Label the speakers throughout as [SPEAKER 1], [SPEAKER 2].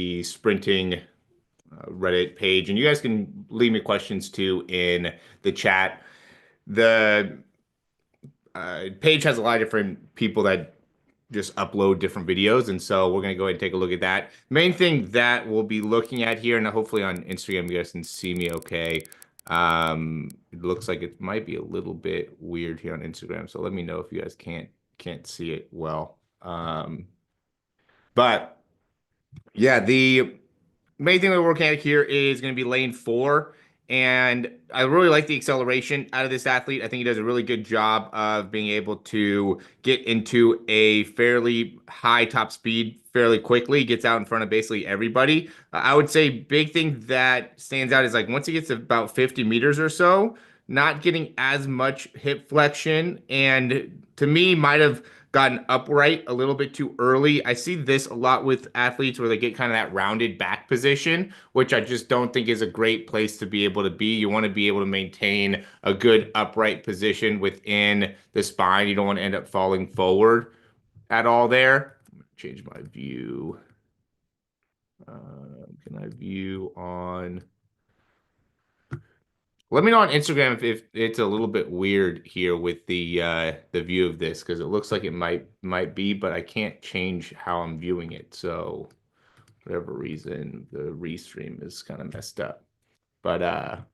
[SPEAKER 1] the sprinting Reddit page, and you guys can leave me questions too in the chat. The page has a lot of different people that just upload different videos, and so we're going to go ahead and take a look at that. Main thing that we'll be looking at here, and hopefully on Instagram you guys can see me okay. It looks like it might be a little bit weird here on Instagram, so let me know if you guys can't see it well. But yeah, the main thing we're working at here is going to be lane 4. And I really like the acceleration out of this athlete. I think he does a really good job of being able to get into a fairly high top speed fairly quickly, gets out in front of basically everybody. I would say big thing that stands out is like once he gets to about 50 meters or so, not getting as much hip flexion. And to me, might have gotten upright a little bit too early. I see this a lot with athletes where they get kind of that rounded back position, which I just don't think is a great place to be able to be. You want to be able to maintain a good upright position within the spine. You don't want to end up falling forward at all there. I'm gonna change my view. Can I view on? Let me know on Instagram if it's a little bit weird here with the view of this because it looks like it might be, but I can't change how I'm viewing it. So for whatever reason, the restream is kind of messed up. But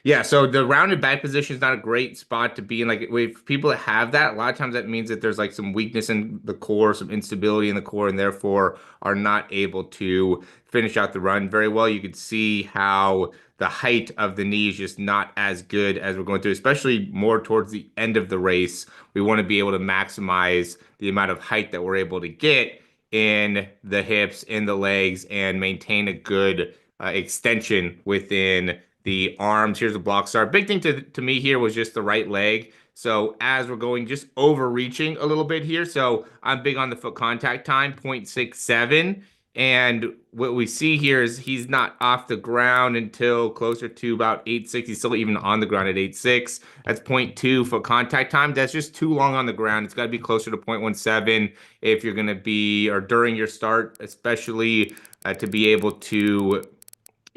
[SPEAKER 1] yeah, so the rounded back position is not a great spot to be in. Like with people that have that, a lot of times that means that there's like some weakness in the core, some instability in the core, and therefore are not able to finish out the run very well. You could see how the height of the knee is just not as good as we're going through, especially more towards the end of the race. We want to be able to maximize the amount of height that we're able to get in the hips, in the legs, and maintain a good extension within the arms. Here's the block start. Big thing to me here was just the right leg. So as we're going, just overreaching a little bit here. So I'm big on the foot contact time, 0.67. And what we see here is he's not off the ground until closer to about 8.6. He's still even on the ground at 8.6. That's 0.2 foot contact time. That's just too long on the ground. It's got to be closer to 0.17 if you're going to be, or during your start, especially to be able to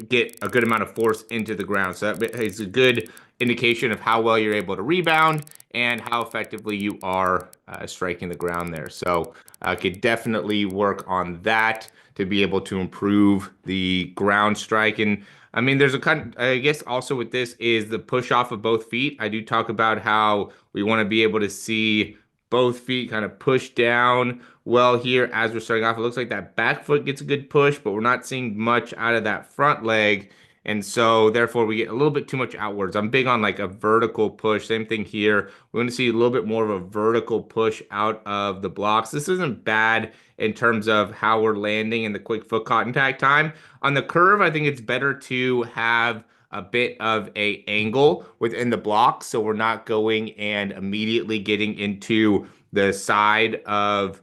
[SPEAKER 1] get a good amount of force into the ground. So that is a good indication of how well you're able to rebound and how effectively you are striking the ground there. So I could definitely work on that to be able to improve the ground strike. And I mean, there's a kind, I guess also with this is the push off of both feet. I do talk about how we want to be able to see both feet kind of push down well here as we're starting off. It looks like that back foot gets a good push, but we're not seeing much out of that front leg. And so therefore we get a little bit too much outwards. I'm big on like a vertical push. Same thing here. We're going to see a little bit more of a vertical push out of the blocks. This isn't bad in terms of how we're landing in the quick foot contact time. On the curve, I think it's better to have a bit of a angle within the block so we're not going and immediately getting into the side of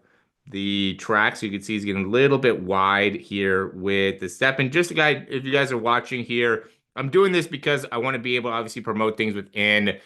[SPEAKER 1] the track. So you can see he's getting a little bit wide here with the step. And just if you guys are watching here, I'm doing this because I want to be able to obviously promote things within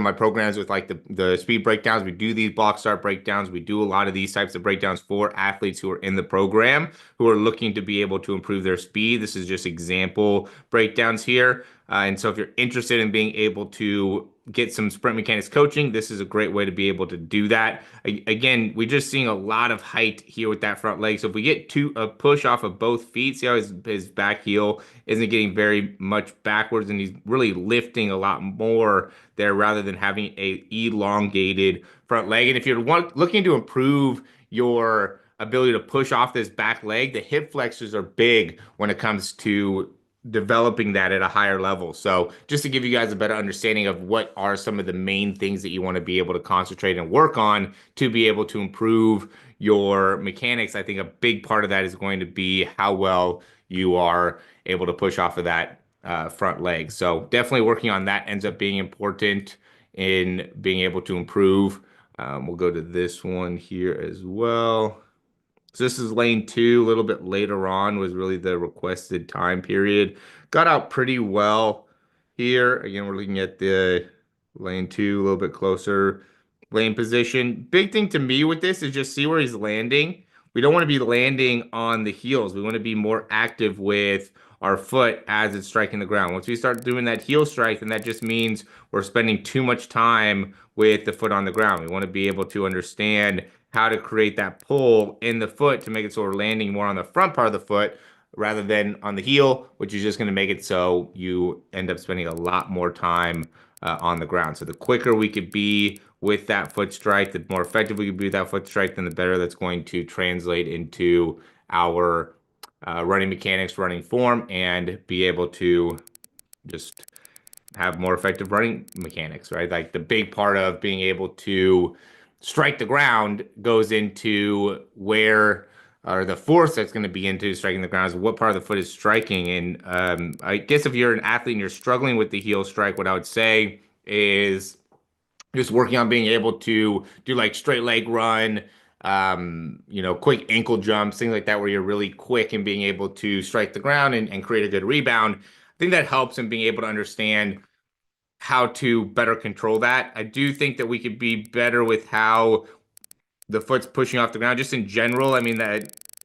[SPEAKER 1] my programs with like the speed breakdowns. We do these block start breakdowns. We do a lot of these types of breakdowns for athletes who are in the program who are looking to be able to improve their speed. This is just example breakdowns here. And so if you're interested in being able to get some sprint mechanics coaching, this is a great way to be able to do that. Again, we're just seeing a lot of height here with that front leg. So if we get a push off of both feet, see how his back heel isn't getting very much backwards and he's really lifting a lot more there rather than having a elongated front leg. And if you're looking to improve your ability to push off this back leg, the hip flexors are big when it comes to developing that at a higher level. So just to give you guys a better understanding of what are some of the main things that you want to be able to concentrate and work on to be able to improve your mechanics, I think a big part of that is going to be how well you are able to push off of that front leg. So definitely working on that ends up being important in being able to improve. We'll go to this one here as well. So this is lane 2, a little bit later on was really the requested time period. Got out pretty well here. Again, we're looking at the lane 2, a little bit closer lane position. Big thing to me with this is just see where he's landing. we don't want to be landing on the heels. We want to be more active with our foot as it's striking the ground. Once we start doing that heel strike, then that just means we're spending too much time with the foot on the ground. We want to be able to understand how to create that pull in the foot to make it so we're landing more on the front part of the foot rather than on the heel, which is just going to make it so you end up spending a lot more time on the ground. So the quicker we could be with that foot strike, the more effective we could be with that foot strike, then the better that's going to translate into our running mechanics, running form, and be able to just have more effective running mechanics, right? Like the big part of being able to strike the ground goes into where, or the force that's going to be into striking the ground is what part of the foot is striking. And I guess if you're an athlete and you're struggling with the heel strike, what I would say is just working on being able to do like straight leg run, quick ankle jumps, things like that, where you're really quick and being able to strike the ground and create a good rebound. I think that helps in being able to understand how to better control that. I do think that we could be better with how the foot's pushing off the ground just in general. I mean,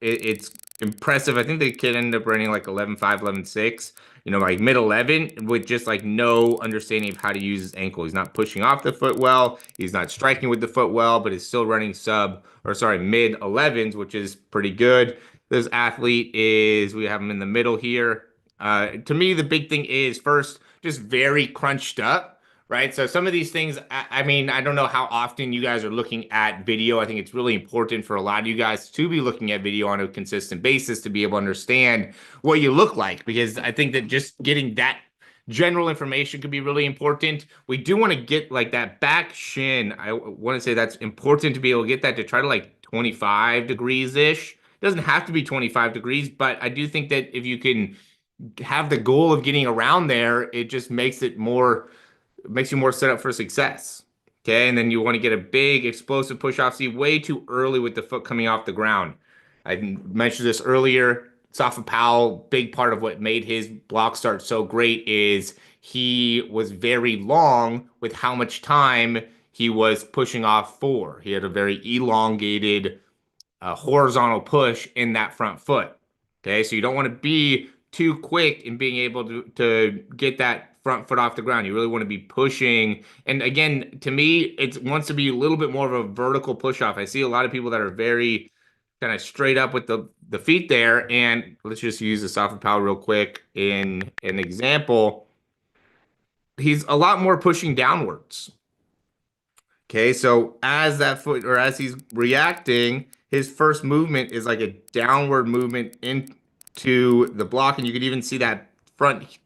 [SPEAKER 1] it's impressive. I think the kid ended up running like 11.5, 11.6, like mid 11 with just like no understanding of how to use his ankle. He's not pushing off the foot well. He's not striking with the foot well, but is still running mid 11s, which is pretty good. This athlete we have him in the middle here. To me, the big thing is first, just very crunched up, right? So some of these things, I mean, I don't know how often you guys are looking at video. I think it's really important for a lot of you guys to be looking at video on a consistent basis to be able to understand what you look like, because I think that just getting that general information could be really important. We do want to get like that back shin. I want to say that's important to be able to get that to try to like 25 degrees-ish. It doesn't have to be 25 degrees, but I do think that if you can have the goal of getting around there, it just makes you more set up for success. Okay, and then you want to get a big explosive push off. See, way too early with the foot coming off the ground. I mentioned this earlier. Safa Powell, big part of what made his block start so great is he was very long with how much time he was pushing off for. He had a very elongated horizontal push in that front foot. Okay, so you don't want to be too quick in being able to get that front foot off the ground. You really want to be pushing. And again, to me, it wants to be a little bit more of a vertical push off. I see a lot of people that are very kind of straight up with the feet there. And let's just use the soft power real quick in an example. He's a lot more pushing downwards. Okay, so as that foot or as he's reacting, his first movement is like a downward movement into the block, and you can even see that front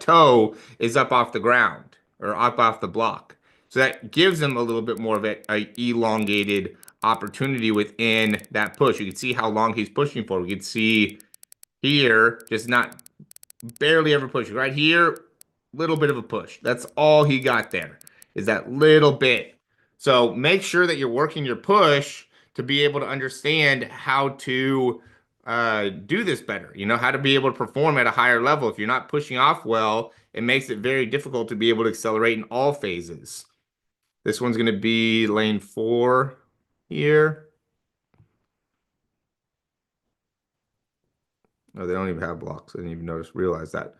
[SPEAKER 1] toe is up off the ground or up off the block. So that gives him a little bit more of a elongated opportunity within that push. You can see how long he's pushing for. We can see here, just not barely ever pushing. Right here, little bit of a push. That's all he got there, is that little bit. So make sure that you're working your push to be able to understand how to do this better. How to be able to perform at a higher level. If you're not pushing off well, it makes it very difficult to be able to accelerate in all phases. This one's going to be lane 4 here. Oh, they don't even have blocks. I didn't even realize that.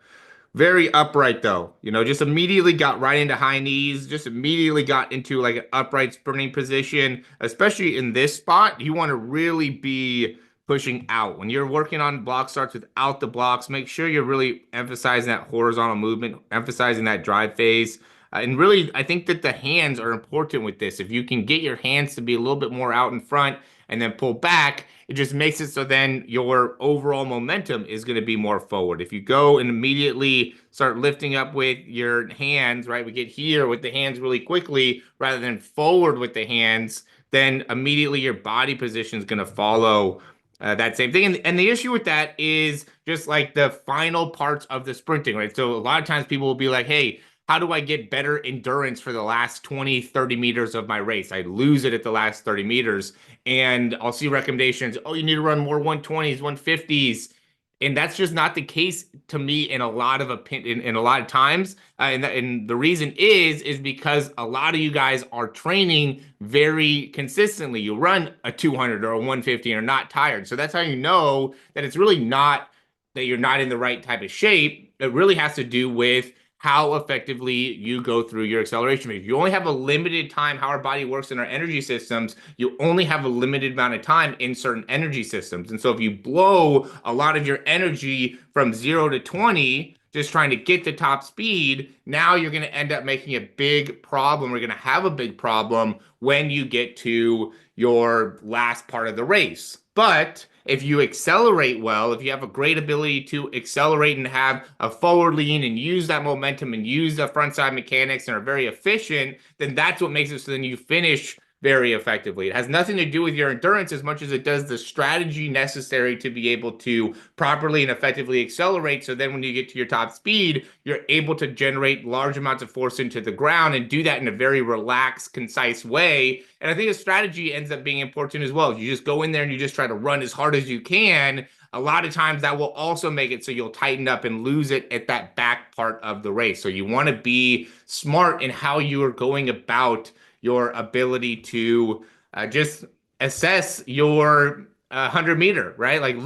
[SPEAKER 1] Very upright though, just immediately got right into high knees, just immediately got into like an upright sprinting position, especially in this spot. You want to really be pushing out. When you're working on block starts without the blocks, make sure you're really emphasizing that horizontal movement, emphasizing that drive phase. And really, I think that the hands are important with this. If you can get your hands to be a little bit more out in front and then pull back, it just makes it so then your overall momentum is going to be more forward. If you go and immediately start lifting up with your hands, right? We get here with the hands really quickly rather than forward with the hands, then immediately your body position is going to follow that same thing. And the issue with that is just like the final parts of the sprinting, right? So a lot of times people will be like, hey, how do I get better endurance for the last 20, 30 meters of my race? I lose it at the last 30 meters. And I'll see recommendations. Oh, you need to run more 120s, 150s. And that's just not the case to me in a lot of in a lot of times. And the reason is because a lot of you guys are training very consistently. You run a 200 or a 150 and are not tired. So that's how you know that it's really not that you're not in the right type of shape. It really has to do with how effectively you go through your acceleration. If you only have a limited time, how our body works in our energy systems, you only have a limited amount of time in certain energy systems. And so if you blow a lot of your energy from 0 to 20, just trying to get the top speed, now you're going to end up making a big problem. We're going to have a big problem when you get to your last part of the race. But if you accelerate well, if you have a great ability to accelerate and have a forward lean and use that momentum and use the front side mechanics and are very efficient, then that's what makes it so then you finish very effectively. It has nothing to do with your endurance as much as it does the strategy necessary to be able to properly and effectively accelerate. So then when you get to your top speed, you're able to generate large amounts of force into the ground and do that in a very relaxed, concise way. And I think the strategy ends up being important as well. You just go in there and you just try to run as hard as you can. A lot of times that will also make it so you'll tighten up and lose it at that back part of the race. So you want to be smart in how you are going about your ability to just assess your 100-meter, right? Like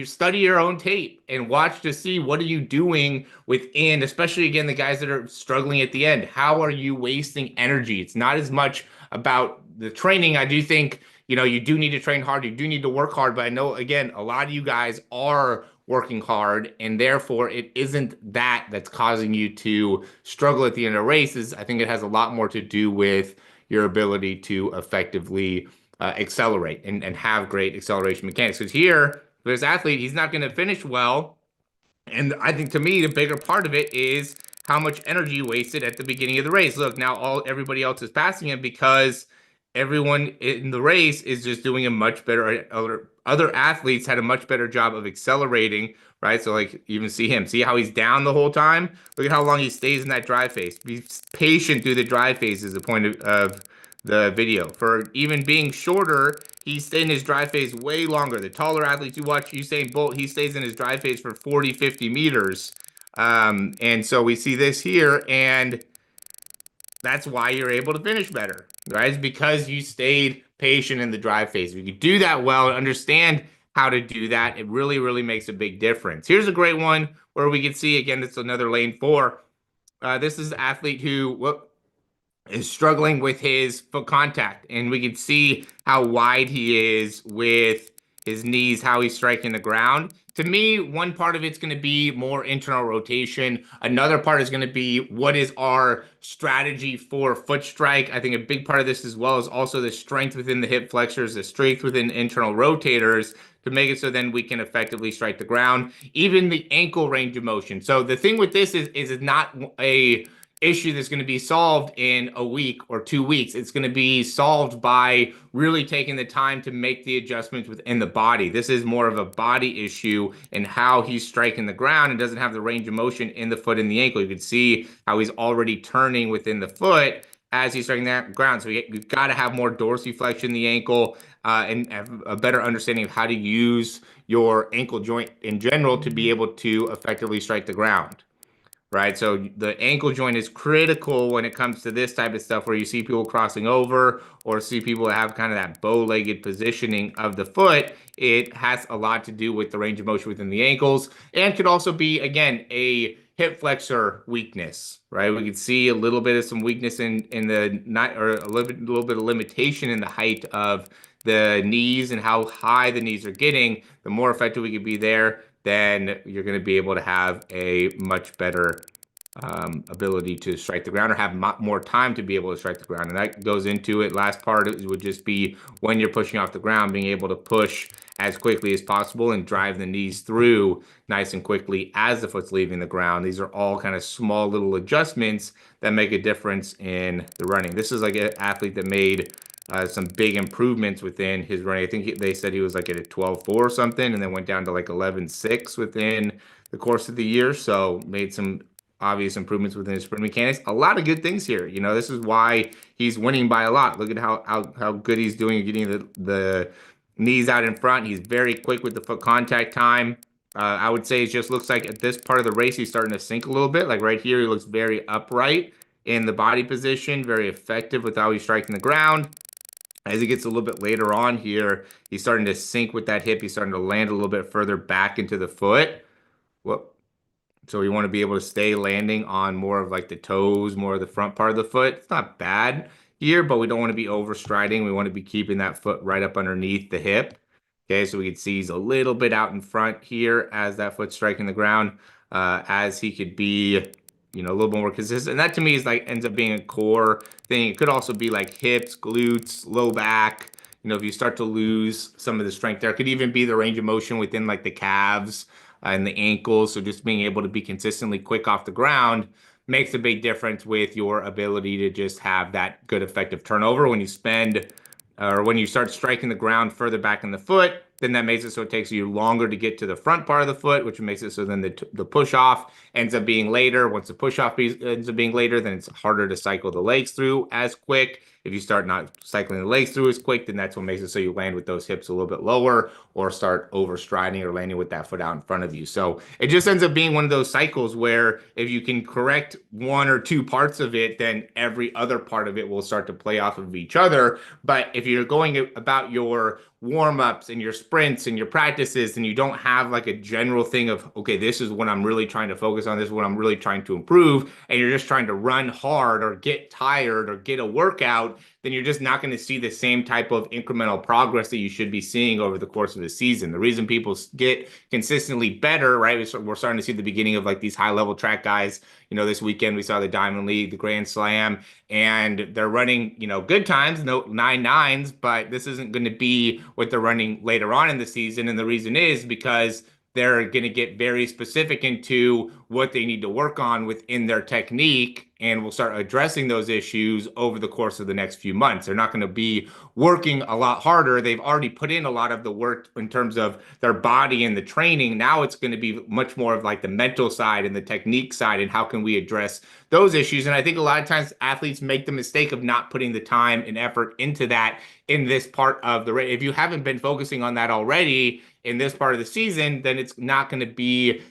[SPEAKER 1] study your own tape and watch to see what are you doing within, especially again, the guys that are struggling at the end. How are you wasting energy? It's not as much about the training. I do think, you do need to train hard. You do need to work hard. But I know, again, a lot of you guys are working hard, and therefore it isn't that's causing you to struggle at the end of races. I think it has a lot more to do with your ability to effectively accelerate and have great acceleration mechanics. Because here, for this athlete, he's not going to finish well. And I think to me, the bigger part of it is how much energy wasted at the beginning of the race. Look, now everybody else is passing him because everyone in the race is just doing a much better. Other athletes had a much better job of accelerating, right? So like even see him, see how he's down the whole time. Look at how long he stays in that drive phase. Be patient through the drive phase is the point of the video. For even being shorter, he stayed in his drive phase way longer. The taller athletes you watch, Usain Bolt, he stays in his drive phase for 40, 50 meters. And so we see this here, and that's why you're able to finish better, right? It's because you stayed patient in the drive phase. If you do that well and understand how to do that, it really, really makes a big difference. Here's a great one where we can see, again, it's another lane 4. This is an athlete who is struggling with his foot contact, and we can see how wide he is with his knees, how he's striking the ground. To me, one part of it's going to be more internal rotation. Another part is going to be what is our strategy for foot strike. I think a big part of this as well is also the strength within the hip flexors, the strength within internal rotators to make it so then we can effectively strike the ground. Even the ankle range of motion. So the thing with this is it's not a issue that's going to be solved in a week or 2 weeks. It's going to be solved by really taking the time to make the adjustments within the body. This is more of a body issue and how he's striking the ground and doesn't have the range of motion in the foot and the ankle. You can see how he's already turning within the foot as he's striking that ground. So you've got to have more dorsiflexion in the ankle and have a better understanding of how to use your ankle joint in general to be able to effectively strike the ground. Right, so the ankle joint is critical when it comes to this type of stuff where you see people crossing over or see people that have kind of that bow-legged positioning of the foot. It has a lot to do with the range of motion within the ankles and could also be, again, a hip flexor weakness, right? We could see a little bit of some weakness in the not or a little bit of limitation in the height of the knees and how high the knees are getting. The more effective we could be there, then you're going to be able to have a much better ability to strike the ground or have more time to be able to strike the ground. And that goes into it. Last part would just be when you're pushing off the ground, being able to push as quickly as possible and drive the knees through nice and quickly as the foot's leaving the ground. These are all kind of small little adjustments that make a difference in the running. This is like an athlete that made some big improvements within his running. I think they said he was like at a 12.4 or something, and then went down to like 11.6 within the course of the year. So made some obvious improvements within his sprint mechanics. A lot of good things here. This is why he's winning by a lot. Look at how good he's doing getting the knees out in front. He's very quick with the foot contact time. I would say it just looks like at this part of the race, he's starting to sink a little bit. Like right here, he looks very upright in the body position, very effective with how he's striking the ground. As he gets a little bit later on here, he's starting to sink with that hip. He's starting to land a little bit further back into the foot. Whoop. So we want to be able to stay landing on more of like the toes, more of the front part of the foot. It's not bad here, but we don't want to be overstriding. We want to be keeping that foot right up underneath the hip. Okay, so we can see he's a little bit out in front here as that foot's striking the ground, as he could be, a little bit more consistent. And that to me is like ends up being a core thing. It could also be like hips, glutes, low back. If you start to lose some of the strength there, it could even be the range of motion within like the calves and the ankles. So just being able to be consistently quick off the ground makes a big difference with your ability to just have that good effective turnover. When you spend or when you start striking the ground further back in the foot, then that makes it so it takes you longer to get to the front part of the foot, which makes it so then the push off ends up being later. Once the push off ends up being later, then it's harder to cycle the legs through as quick. If you start not cycling the legs through as quick, then that's what makes it so you land with those hips a little bit lower or start overstriding or landing with that foot out in front of you. So it just ends up being one of those cycles where if you can correct one or two parts of it, then every other part of it will start to play off of each other. But if you're going about your warm-ups and your sprints and your practices and you don't have like a general thing of, okay, this is what I'm really trying to focus on, this is what I'm really trying to improve, and you're just trying to run hard or get tired or get a workout, then you're just not going to see the same type of incremental progress that you should be seeing over the course of the season. The reason people get consistently better, right? We're starting to see the beginning of like these high-level track guys. This weekend we saw the Diamond League, the Grand Slam, and they're running, good times, no 9.9s, but this isn't going to be what they're running later on in the season. And the reason is because they're going to get very specific into what they need to work on within their technique, and we'll start addressing those issues over the course of the next few months. They're not going to be working a lot harder. They've already put in a lot of the work in terms of their body and the training. Now it's going to be much more of like the mental side and the technique side, and how can we address those issues. And I think a lot of times athletes make the mistake of not putting the time and effort into that in this part of the race. If you haven't been focusing on that already in this part of the season, then it's not going to be,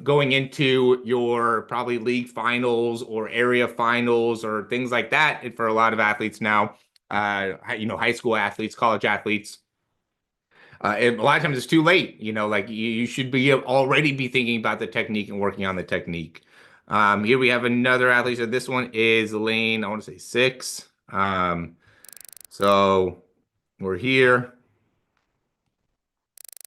[SPEAKER 1] going into your probably league finals or area finals or things like that. And for a lot of athletes now, high school athletes, college athletes, a lot of times it's too late. Like you should be already be thinking about the technique and working on the technique. Here we have another athlete. So this one is lane, I want to say 6. So we're here.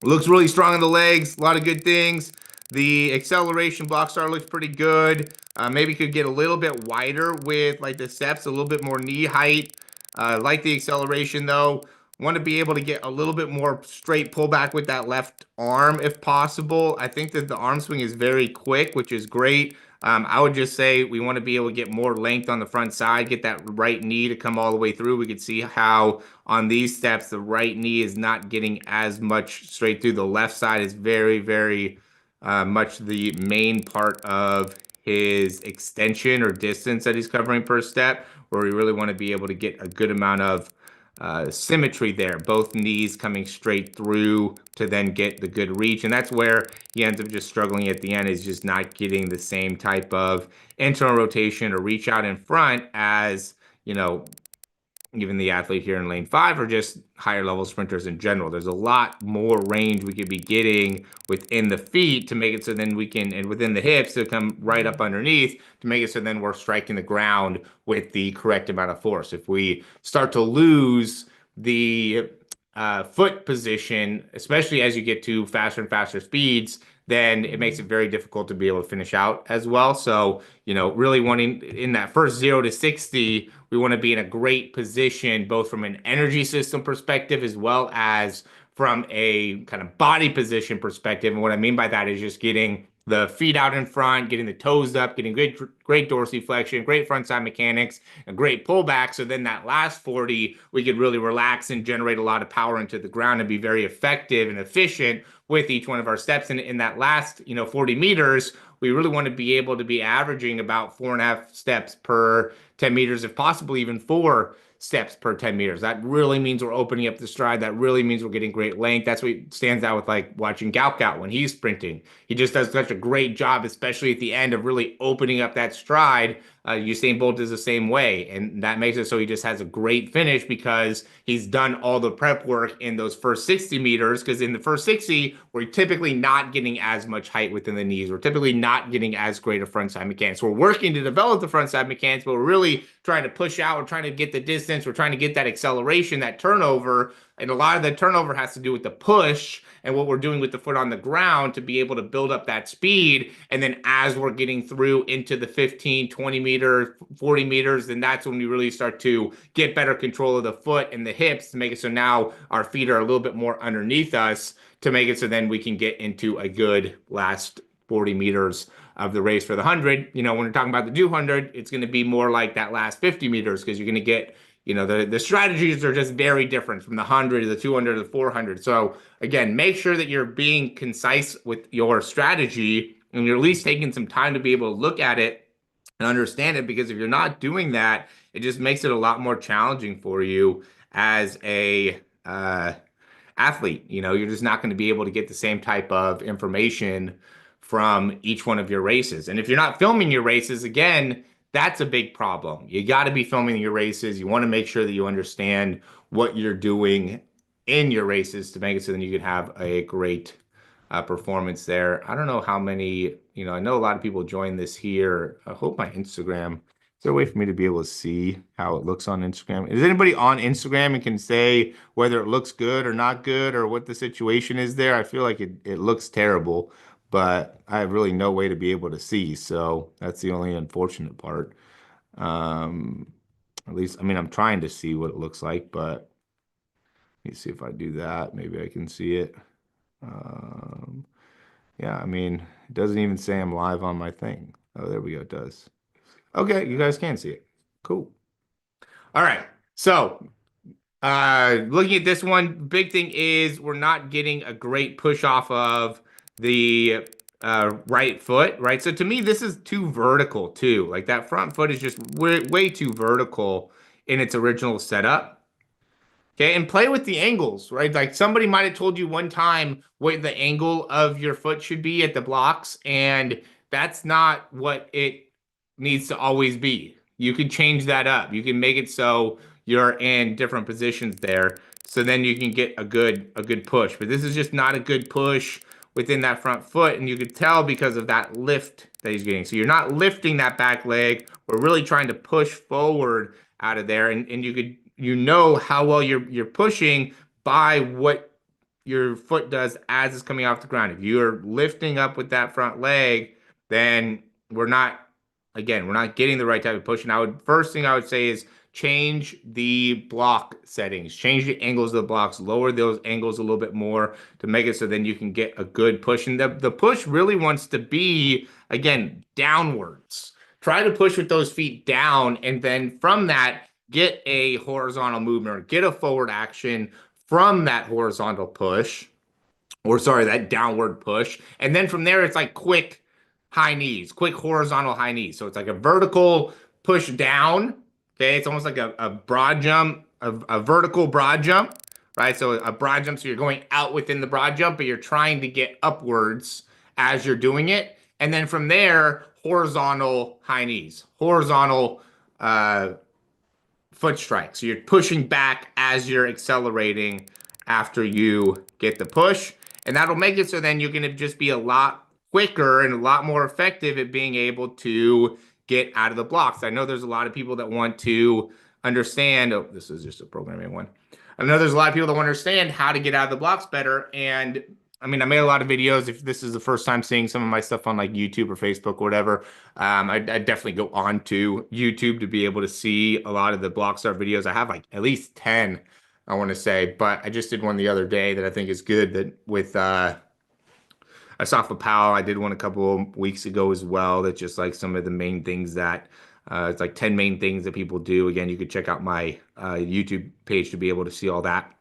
[SPEAKER 1] Looks really strong in the legs, a lot of good things. The acceleration block star looks pretty good. Maybe could get a little bit wider with like the steps, a little bit more knee height. Like the acceleration though. Want to be able to get a little bit more straight pullback with that left arm if possible. I think that the arm swing is very quick, which is great. I would just say we want to be able to get more length on the front side, get that right knee to come all the way through. We could see how on these steps, the right knee is not getting as much straight through. The left side is very, very much the main part of his extension or distance that he's covering per step, where we really want to be able to get a good amount of symmetry there, both knees coming straight through to then get the good reach. And that's where he ends up just struggling at the end, is just not getting the same type of internal rotation or reach out in front as, even the athlete here in lane 5 or just higher level sprinters in general. There's a lot more range we could be getting within the feet to make it so then we can, and within the hips to come right up underneath to make it so then we're striking the ground with the correct amount of force. If we start to lose the foot position, especially as you get to faster and faster speeds, then it makes it very difficult to be able to finish out as well. So, really wanting in that first 0 to 60, we want to be in a great position, both from an energy system perspective, as well as from a kind of body position perspective. And what I mean by that is just getting the feet out in front, getting the toes up, getting great dorsiflexion, great frontside mechanics, a great pullback. So then that last 40, we could really relax and generate a lot of power into the ground and be very effective and efficient with each one of our steps. And in that last, 40 meters, we really want to be able to be averaging about 4.5 steps per 10 meters, if possible, even 4 steps per 10 meters. That really means we're opening up the stride. That really means we're getting great length. That's what stands out with like watching Gaukau when he's sprinting. He just does such a great job, especially at the end, of really opening up that stride. Usain Bolt is the same way, and that makes it so he just has a great finish because he's done all the prep work in those first 60 meters. Because in the first 60, we're typically not getting as much height within the knees. We're typically not getting as great a frontside mechanics. We're working to develop the frontside mechanics, but we're really trying to push out. We're trying to get the distance. We're trying to get that acceleration, that turnover. And a lot of the turnover has to do with the push and what we're doing with the foot on the ground to be able to build up that speed. And then as we're getting through into the 15, 20 meters, 40 meters, then that's when we really start to get better control of the foot and the hips to make it so now our feet are a little bit more underneath us to make it so then we can get into a good last 40 meters of the race for the 100. When we're talking about the 200, it's going to be more like that last 50 meters because you're going to get the strategies are just very different from the 100 to the 200 to the 400. So again, make sure that you're being concise with your strategy and you're at least taking some time to be able to look at it and understand it, because if you're not doing that, it just makes it a lot more challenging for you as a athlete. You're just not going to be able to get the same type of information from each one of your races. And if you're not filming your races, again, that's a big problem. You got to be filming your races. You want to make sure that you understand what you're doing in your races to make it so then you can have a great performance there. I don't know how many, I know a lot of people join this here. I hope my Instagram, is there a way for me to be able to see how it looks on Instagram? Is anybody on Instagram and can say whether it looks good or not good or what the situation is there? I feel like it looks terrible, but I have really no way to be able to see. So that's the only unfortunate part. At least, I'm trying to see what it looks like, but let me see if I do that. Maybe I can see it. Yeah, it doesn't even say I'm live on my thing. Oh, there we go. It does. Okay, you guys can see it. Cool. All right. So, looking at this one, big thing is we're not getting a great push off of the right foot, right? So to me, this is too vertical too. Like that front foot is just way too vertical in its original setup. Okay, and play with the angles, right? Like somebody might have told you one time what the angle of your foot should be at the blocks, and that's not what it needs to always be. You can change that up. You can make it so you're in different positions there, so then you can get a good push. But this is just not a good push within that front foot, and you could tell because of that lift that he's getting. So you're not lifting that back leg. We're really trying to push forward out of there, and you could how well you're pushing by what your foot does as it's coming off the ground. If you're lifting up with that front leg, then we're not getting the right type of push. And first thing I would say is change the block settings, change the angles of the blocks, lower those angles a little bit more to make it so then you can get a good push. And the push really wants to be, again, downwards. Try to push with those feet down, and then from that, get a horizontal movement or get a forward action from that horizontal push, or sorry, that downward push. And then from there, it's like quick high knees, quick horizontal high knees. So it's like a vertical push down. Okay. It's almost like a broad jump, a vertical broad jump, right? So a broad jump. So you're going out within the broad jump, but you're trying to get upwards as you're doing it. And then from there, horizontal high knees, horizontal, foot strike. So you're pushing back as you're accelerating after you get the push. And that'll make it so then you're going to just be a lot quicker and a lot more effective at being able to get out of the blocks. I know there's a lot of people that want to understand. Oh, this is just a programming one. I know there's a lot of people that want to understand how to get out of the blocks better. And I made a lot of videos. If this is the first time seeing some of my stuff on like YouTube or Facebook or whatever, I definitely go on to YouTube to be able to see a lot of the Blockstar videos. I have like at least 10, I want to say, but I just did one the other day that I think is good, that with Asafa Powell. I did one a couple of weeks ago as well. That's just like some of the main things that it's like 10 main things that people do. Again, you could check out my YouTube page to be able to see all that.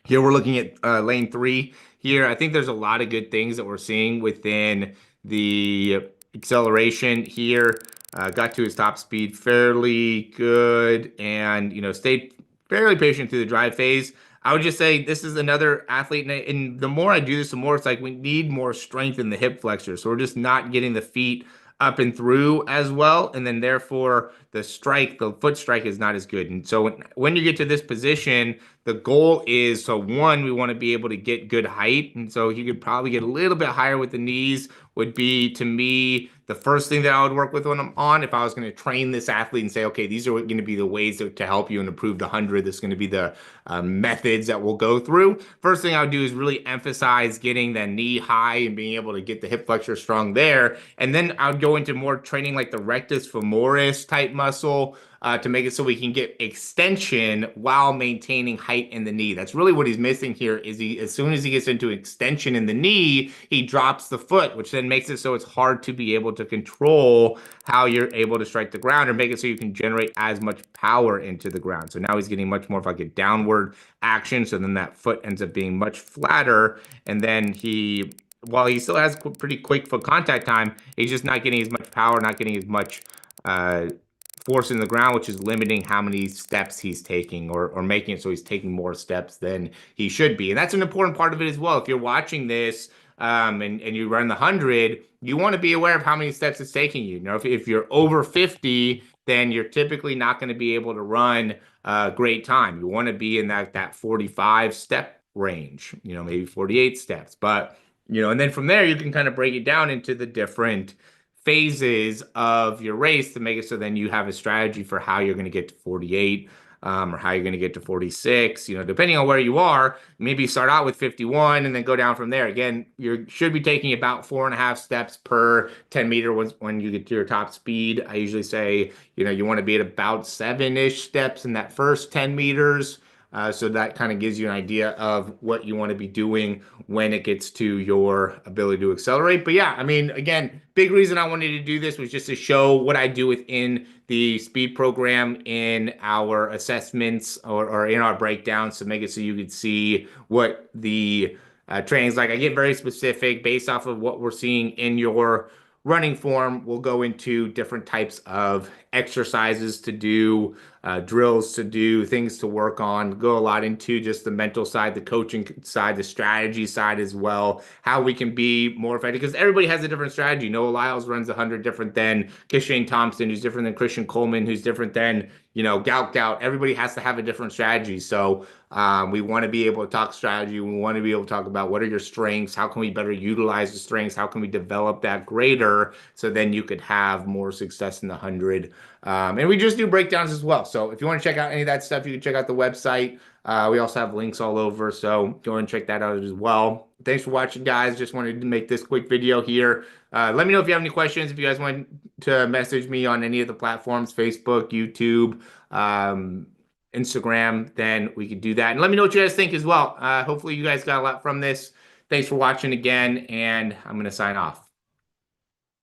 [SPEAKER 1] Here we're looking at lane 3 here. I think there's a lot of good things that we're seeing within the acceleration here. got to his top speed fairly good, and stayed fairly patient through the drive phase. I would just say this is another athlete, and the more I do this, the more it's like we need more strength in the hip flexor. So we're just not getting the feet up and through as well, and then therefore the foot strike is not as good. And so when you get to this position, the goal is, so one, we want to be able to get good height, and so you could probably get a little bit higher with the knees would be, to me, the first thing that I would work with when I'm on, if I was going to train this athlete and say, okay, these are going to be the ways to help you and improve the 100. This is going to be the methods that we'll go through. First thing I would do is really emphasize getting the knee high and being able to get the hip flexor strong there. And then I would go into more training like the rectus femoris type muscle, to make it so we can get extension while maintaining height in the knee. That's really what he's missing here. Is as soon as he gets into extension in the knee, he drops the foot, which then makes it so it's hard to be able to control how you're able to strike the ground, or make it so you can generate as much power into the ground. So now he's getting much more of like a downward action. So then that foot ends up being much flatter. And then while he still has pretty quick foot contact time, he's just not getting as much power, not getting as much uh, force in the ground, which is limiting how many steps he's taking, or making it so he's taking more steps than he should be. And that's an important part of it as well. If you're watching this, and you run the 100, you want to be aware of how many steps it's taking you. If you're over 50, then you're typically not going to be able to run a great time. You want to be in that 45 step range, maybe 48 steps. But, and then from there, you can kind of break it down into the different phases of your race to make it so then you have a strategy for how you're going to get to 48, or how you're going to get to 46, depending on where you are. Maybe start out with 51 and then go down from there. Again, you should be taking about 4.5 steps per 10 meter when you get to your top speed. I usually say, you want to be at about 7-ish steps in that first 10 meters. So that kind of gives you an idea of what you want to be doing when it gets to your ability to accelerate. But yeah, I mean, again, big reason I wanted to do this was just to show what I do within the speed program in our assessments, or in our breakdowns, to make it so you could see what the training's like. I get very specific based off of what we're seeing in your running form. We'll go into different types of exercises to do, drills to do, things to work on, go a lot into just the mental side, the coaching side, the strategy side as well, how we can be more effective, because everybody has a different strategy. Noah Lyles runs 100 different than Kishane Thompson, who's different than Christian Coleman, who's different than, Gout. Everybody has to have a different strategy. So we want to be able to talk strategy. We want to be able to talk about what are your strengths, how can we better utilize the strengths, how can we develop that greater, so then you could have more success in the 100. And we just do breakdowns as well. So if you want to check out any of that stuff, you can check out the website. We also have links all over, so go and check that out as well. Thanks for watching, guys. Just wanted to make this quick video here. Let me know if you have any questions. If you guys want to message me on any of the platforms, Facebook, YouTube, Instagram, then we could do that. And let me know what you guys think as well. Hopefully you guys got a lot from this. Thanks for watching again, and I'm going to sign off.